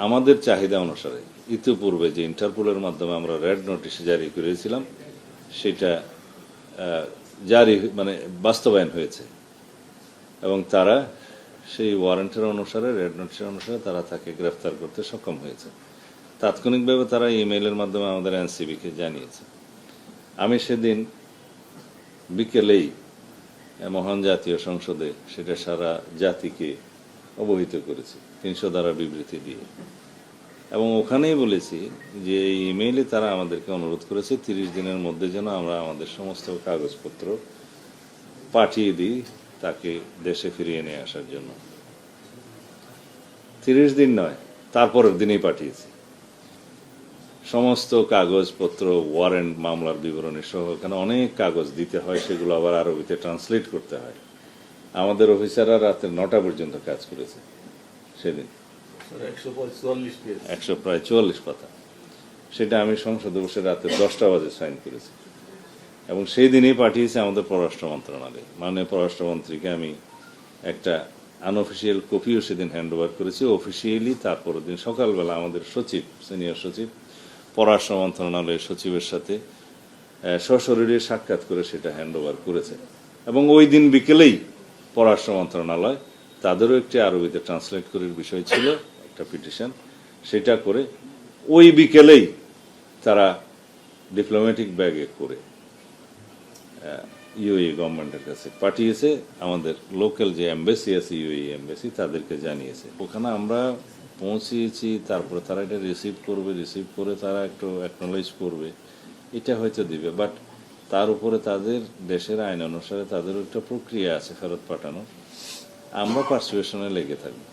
আমাদের চাহিদা অনুসারে ইতিপূর্বে যে ইন্টারপোলের মাধ্যমে আমরা রেড নোটিশ জারি করেছিলাম সেটা জারি মানে বাস্তবায়ন হয়েছে এবং তারা সেই ওয়ারেন্টের অনুসারে রেড নোটিশের অনুসারে তারা তাকে গ্রেফতার করতে সক্ষম হয়েছে। তাৎক্ষণিকভাবে তারা ইমেইলের মাধ্যমে আমাদের এনসিবিকে জানিয়েছে। আমি সেদিন বিকেলেই মহান জাতীয় সংসদে সেটা সারা জাতিকে অবহিত করেছি 300 ধারা বিবৃতি দিয়ে, এবং ওখানেই বলেছি যে এই ইমেইলে তারা আমাদেরকে অনুরোধ করেছে 30 দিনের মধ্যে যেন আমরা আমাদের সমস্ত কাগজপত্র পাঠিয়ে দিই তাকে দেশে ফিরিয়ে নিয়ে আসার জন্য। 30 দিন নয়, তারপরের দিনেই পাঠিয়েছি সমস্ত কাগজপত্র, ওয়ারেন্ট, মামলার বিবরণী সহ। এখানে অনেক কাগজ দিতে হয়, সেগুলো আবার আরবিতে ট্রান্সলেট করতে হয়। আমাদের অফিসাররা রাতে 9টা পর্যন্ত কাজ করেছে সেদিন, 144 পাতা। সেটা আমি সংসদে বসে রাতে 10টা বাজে সাইন করেছি এবং সেই দিনই পাঠিয়েছি আমাদের পররাষ্ট্র মন্ত্রণালয়ে। মাননীয় পররাষ্ট্রমন্ত্রীকে আমি একটা আনঅফিসিয়াল কপিও সেদিন হ্যান্ড ওভার করেছি। অফিসিয়ালি তারপরের দিন সকালবেলা আমাদের সচিব, সিনিয়র সচিব, পররাষ্ট্র মন্ত্রণালয়ের সচিবের সাথে সশরীরে সাক্ষাৎ করে সেটা হ্যান্ড ওভার করেছে এবং ওই দিন বিকেলেই পররাষ্ট্র মন্ত্রণালয় তাদেরও একটি আরবিতে ট্রান্সলেট করার বিষয় ছিল, একটা পিটিশন, সেটা করে ওই বিকেলেই তারা ডিপ্লোম্যাটিক ব্যাগে করে ইউএই গভর্নমেন্টের কাছে পাঠিয়েছে। আমাদের লোকাল যে এমবাসি আছে, ইউএই এমবাসি, তাদেরকে জানিয়েছে। ওখানে আমরা পৌঁছিয়েছি, তারপরে তারা এটা রিসিভ করবে, রিসিভ করে তারা একটু অ্যাকনোলেজ করবে, এটা হয়তো দিবে। বাট তার উপরে তাদের দেশের আইন অনুসারে তাদেরও একটা প্রক্রিয়া আছে ফেরত পাঠানো। আমরা পার্সুয়েশনে লেগে থাকবো।